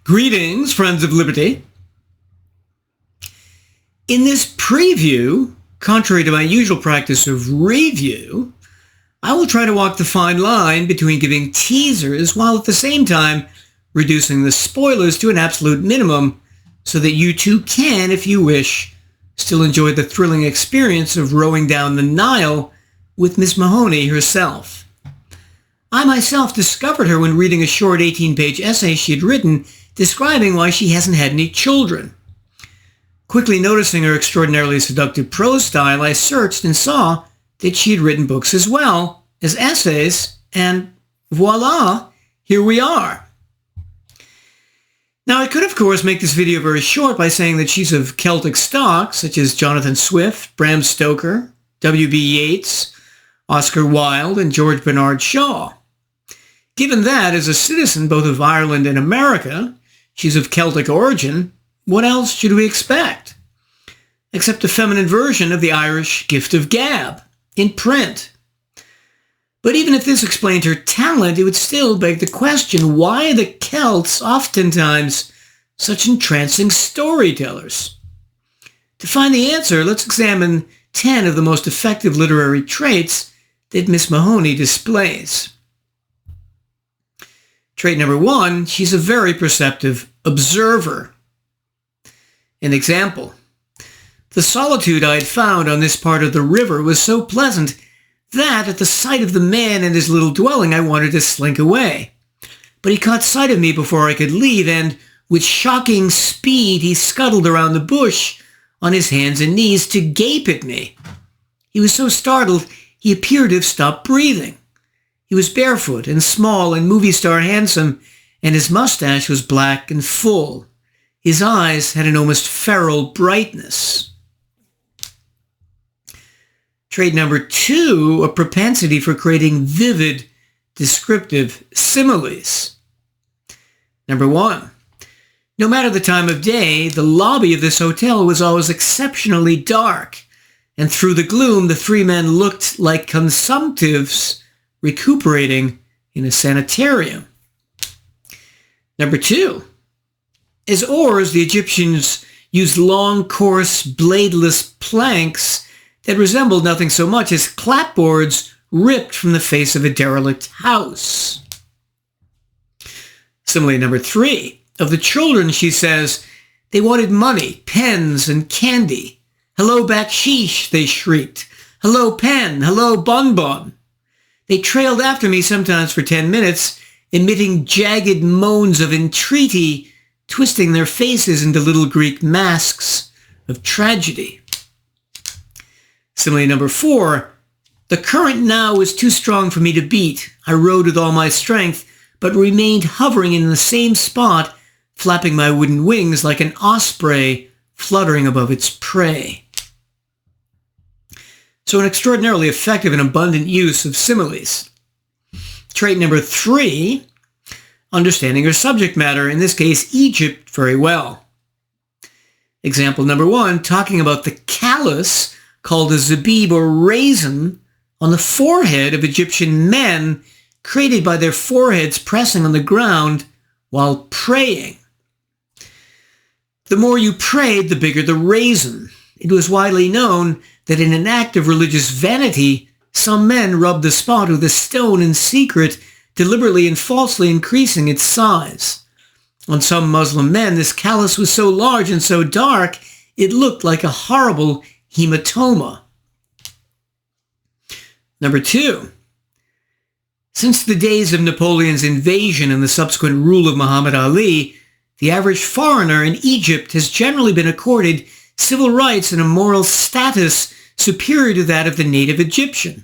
Greetings, friends of liberty. In this preview, contrary to my usual practice of review, I will try to walk the fine line between giving teasers while at the same time reducing the spoilers to an absolute minimum so that you too can, if you wish, still enjoy the thrilling experience of rowing down the Nile with Miss Mahoney herself. I myself discovered her when reading a short 18-page essay she had written describing why she hasn't had any children. Quickly noticing her extraordinarily seductive prose style, I searched and saw that she had written books as well as essays, and voila, here we are. Now, I could, of course, make this video very short by saying that she's of Celtic stock, such as Jonathan Swift, Bram Stoker, W.B. Yeats, Oscar Wilde, and George Bernard Shaw. Given that, as a citizen both of Ireland and America, she's of Celtic origin, what else should we expect? Except a feminine version of the Irish gift of gab, in print. But even if this explained her talent, it would still beg the question, why are the Celts oftentimes such entrancing storytellers? To find the answer, let's examine 10 of the most effective literary traits that Miss Mahoney displays. Trait number 1, she's a very perceptive observer. An example. The solitude I had found on this part of the river was so pleasant that at the sight of the man and his little dwelling I wanted to slink away. But he caught sight of me before I could leave, and with shocking speed he scuttled around the bush on his hands and knees to gape at me. He was so startled he appeared to have stopped breathing. He was barefoot and small and movie star handsome, and his mustache was black and full. His eyes had an almost feral brightness. Trait number 2, a propensity for creating vivid, descriptive similes. Number 1, no matter the time of day, the lobby of this hotel was always exceptionally dark, and through the gloom the three men looked like consumptives recuperating in a sanitarium. Number 2, as oars, the Egyptians used long, coarse, bladeless planks that resembled nothing so much as clapboards ripped from the face of a derelict house. Similarly, number 3, of the children, she says, they wanted money, pens, and candy. Hello, baksheesh, they shrieked. Hello, pen. Hello, bonbon. They trailed after me sometimes for 10 minutes, emitting jagged moans of entreaty, twisting their faces into little Greek masks of tragedy. Similarly, number 4, the current now was too strong for me to beat. I rowed with all my strength, but remained hovering in the same spot, flapping my wooden wings like an osprey fluttering above its prey. So an extraordinarily effective and abundant use of similes. Trait number 3, understanding her subject matter, in this case, Egypt, very well. Example number 1, talking about the callus called a zabib or raisin on the forehead of Egyptian men, created by their foreheads pressing on the ground while praying. The more you prayed, the bigger the raisin. It was widely known that in an act of religious vanity, some men rubbed the spot with a stone in secret, deliberately and falsely increasing its size. On some Muslim men, this callus was so large and so dark, it looked like a horrible hematoma. Number 2, since the days of Napoleon's invasion and the subsequent rule of Muhammad Ali, the average foreigner in Egypt has generally been accorded civil rights and a moral status superior to that of the native Egyptian.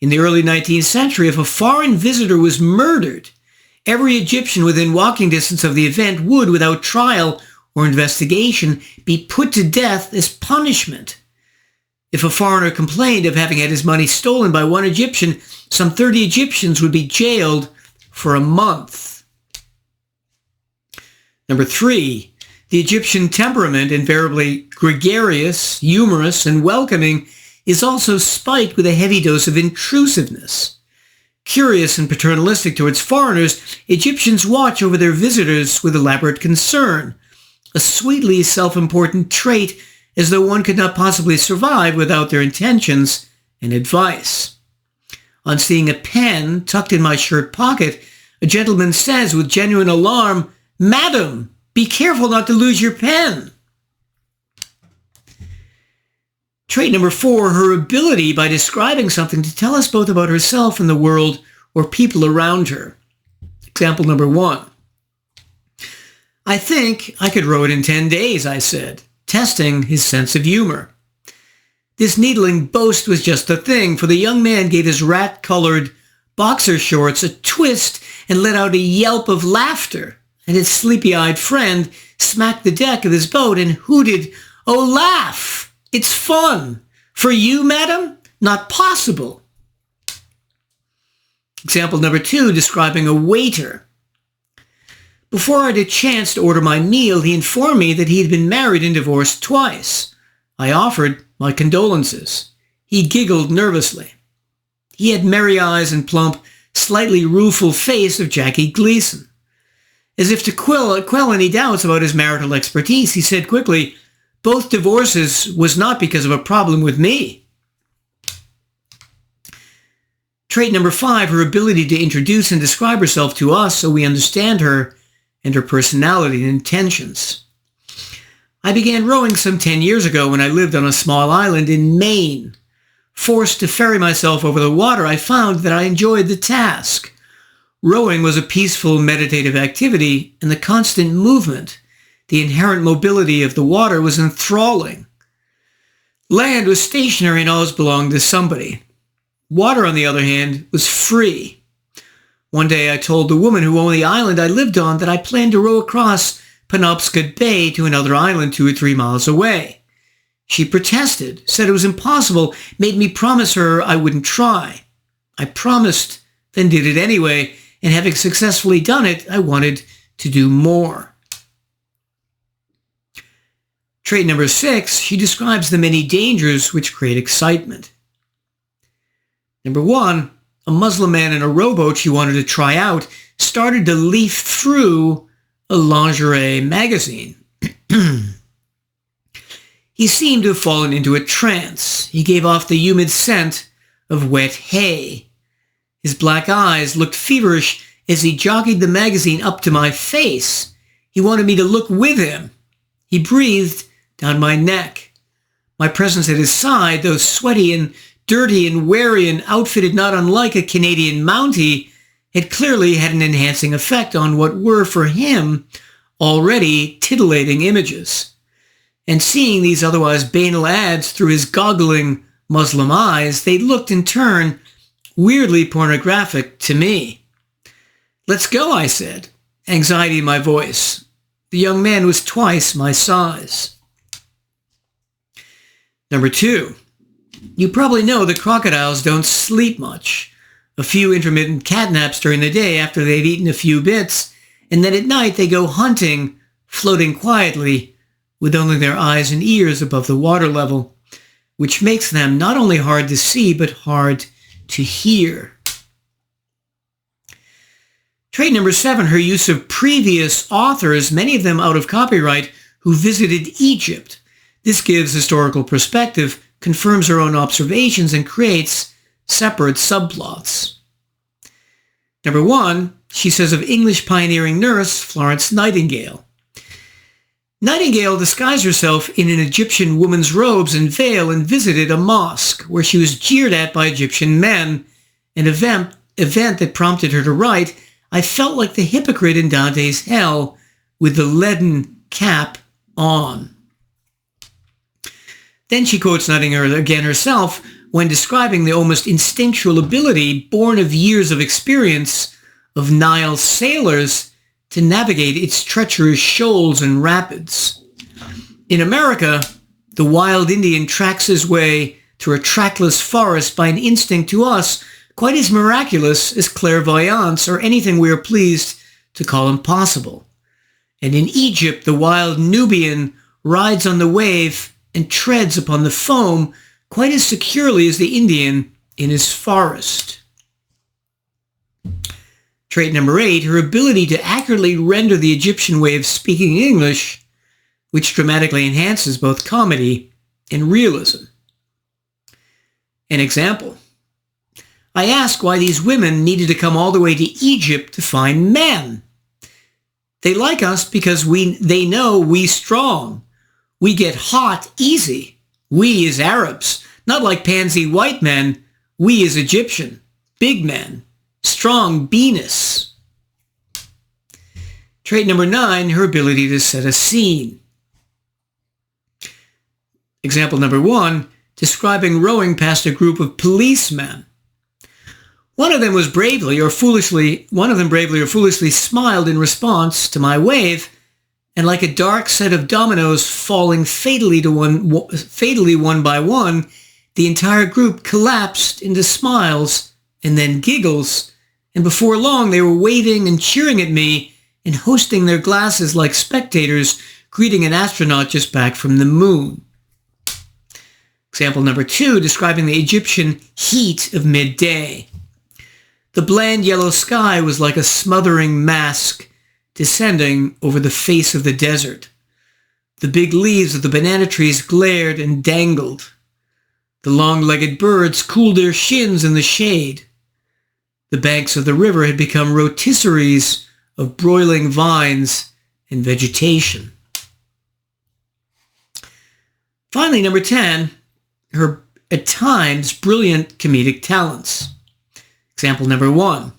In the early 19th century, if a foreign visitor was murdered, every Egyptian within walking distance of the event would, without trial or investigation, be put to death as punishment. If a foreigner complained of having had his money stolen by one Egyptian, some 30 Egyptians would be jailed for a month. Number 3, the Egyptian temperament, invariably gregarious, humorous, and welcoming, is also spiked with a heavy dose of intrusiveness. Curious and paternalistic towards foreigners, Egyptians watch over their visitors with elaborate concern, a sweetly self-important trait, as though one could not possibly survive without their intentions and advice. On seeing a pen tucked in my shirt pocket, a gentleman says with genuine alarm, "Madam, be careful not to lose your pen." Trait number 4, her ability by describing something to tell us both about herself and the world or people around her. Example number 1. "I think I could row it in 10 days, I said, testing his sense of humor. This needling boast was just the thing, for the young man gave his rat-colored boxer shorts a twist and let out a yelp of laughter, and his sleepy-eyed friend smacked the deck of his boat and hooted, 'Oh, laugh! It's fun! For you, madam? Not possible!'" Example number 2, describing a waiter. "Before I had a chance to order my meal, he informed me that he had been married and divorced twice. I offered my condolences. He giggled nervously. He had merry eyes and plump, slightly rueful face of Jackie Gleason. As if to quell any doubts about his marital expertise, he said quickly, 'Both divorces was not because of a problem with me.'" Trait number 5, her ability to introduce and describe herself to us so we understand her and her personality and intentions. "I began rowing some 10 years ago when I lived on a small island in Maine. Forced to ferry myself over the water, I found that I enjoyed the task. Rowing was a peaceful, meditative activity, and the constant movement, the inherent mobility of the water was enthralling. Land was stationary and always belonged to somebody. Water, on the other hand, was free. One day I told the woman who owned the island I lived on that I planned to row across Penobscot Bay to another island 2 or 3 miles away. She protested, said it was impossible, made me promise her I wouldn't try. I promised, then did it anyway, and having successfully done it, I wanted to do more." Trait number 6, she describes the many dangers which create excitement. Number 1, a Muslim man in a rowboat she wanted to try out started to leaf through a lingerie magazine. He seemed to have fallen into a trance. He gave off the humid scent of wet hay. His black eyes looked feverish as he jockeyed the magazine up to my face. He wanted me to look with him. He breathed down my neck. My presence at his side, though sweaty and dirty and wary and outfitted not unlike a Canadian Mountie, had clearly had an enhancing effect on what were, for him, already titillating images. And seeing these otherwise banal ads through his goggling Muslim eyes, they looked in turn weirdly pornographic to me. "Let's go," I said, anxiety in my voice. The young man was twice my size. Number 2, you probably know that crocodiles don't sleep much. A few intermittent catnaps during the day after they've eaten a few bits, and then at night they go hunting, floating quietly, with only their eyes and ears above the water level, which makes them not only hard to see, but hard to hear. Trait number 7, her use of previous authors, many of them out of copyright, who visited Egypt. This gives historical perspective, confirms her own observations, and creates separate subplots. Number 1, she says of English pioneering nurse Florence Nightingale. Nightingale disguised herself in an Egyptian woman's robes and veil and visited a mosque where she was jeered at by Egyptian men, an event that prompted her to write, "I felt like the hypocrite in Dante's hell with the leaden cap on." Then she quotes Nightingale again herself when describing the almost instinctual ability born of years of experience of Nile sailors to navigate its treacherous shoals and rapids. In America, the wild Indian tracks his way through a trackless forest by an instinct to us quite as miraculous as clairvoyance or anything we are pleased to call impossible. And in Egypt, the wild Nubian rides on the wave and treads upon the foam quite as securely as the Indian in his forest. Trait number 8, her ability to accurately render the Egyptian way of speaking English, which dramatically enhances both comedy and realism. An example. I ask why these women needed to come all the way to Egypt to find men. They like us because they know we strong. We get hot easy. We is Arabs, not like pansy white men. We is Egyptian, big men, strong beeness. Trait number 9, her ability to set a scene. Example number 1, describing rowing past a group of policemen. One of them bravely or foolishly smiled in response to my wave, and like a dark set of dominoes falling fatally one by one, the entire group collapsed into smiles and then giggles, and before long they were waving and cheering at me and hoisting their glasses like spectators greeting an astronaut just back from the moon. Example number 2, describing the Egyptian heat of midday. The bland yellow sky was like a smothering mask descending over the face of the desert. The big leaves of the banana trees glared and dangled. The long-legged birds cooled their shins in the shade. The banks of the river had become rotisseries of broiling vines and vegetation. Finally, number 10, her, at times, brilliant comedic talents. Example number 1.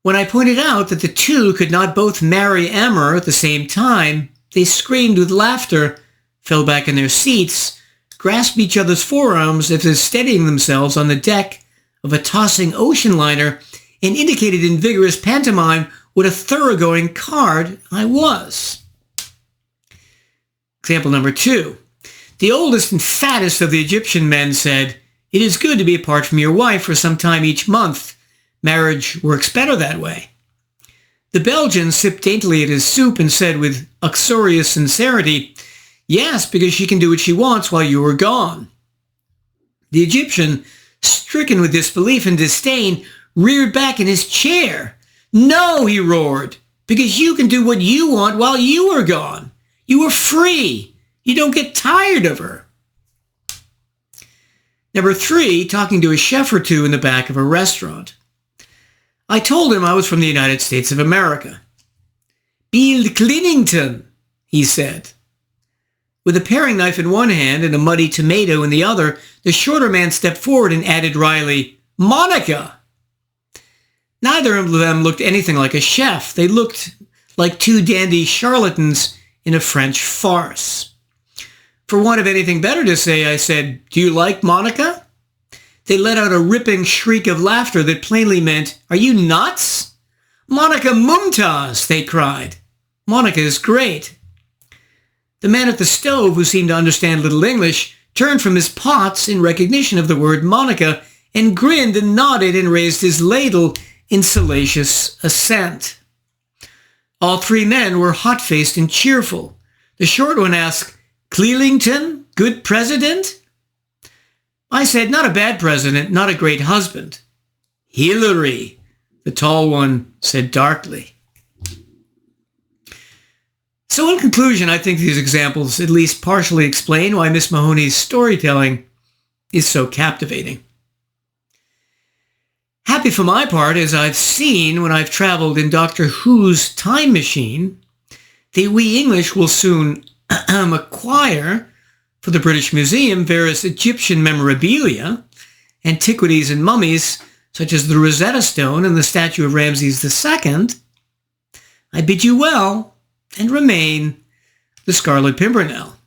When I pointed out that the two could not both marry Amr at the same time, they screamed with laughter, fell back in their seats, grasped each other's forearms as if steadying themselves on the deck of a tossing ocean liner, and indicated in vigorous pantomime what a thoroughgoing card I was. Example number 2. The oldest and fattest of the Egyptian men said, "It is good to be apart from your wife for some time each month. Marriage works better that way." The Belgian sipped daintily at his soup and said with uxorious sincerity, "Yes, because she can do what she wants while you are gone." The Egyptian, stricken with disbelief and disdain, reared back in his chair. "No," he roared, "because you can do what you want while you are gone. You are free. You don't get tired of her." Number 3, talking to a chef or two in the back of a restaurant. I told him I was from the United States of America. "Bill Clinington," he said. With a paring knife in one hand and a muddy tomato in the other, the shorter man stepped forward and added wryly, "Monica." Neither of them looked anything like a chef. They looked like two dandy charlatans in a French farce. For want of anything better to say, I said, "Do you like Monica?" They let out a ripping shriek of laughter that plainly meant, "Are you nuts?" "Monica Mumtaz," they cried. "Monica is great." The man at the stove, who seemed to understand little English, turned from his pots in recognition of the word Monica and grinned and nodded and raised his ladle in salacious assent. All 3 men were hot-faced and cheerful. The short one asked, "Cleelington, good president?" I said, "Not a bad president, not a great husband." "Hillary," the tall one said darkly. So in conclusion, I think these examples at least partially explain why Miss Mahoney's storytelling is so captivating. Happy for my part, as I've seen when I've traveled in Doctor Who's time machine, that we English will soon acquire for the British Museum various Egyptian memorabilia, antiquities and mummies, such as the Rosetta Stone and the statue of Ramses II. I bid you well, and remain the Scarlet Pimpernel.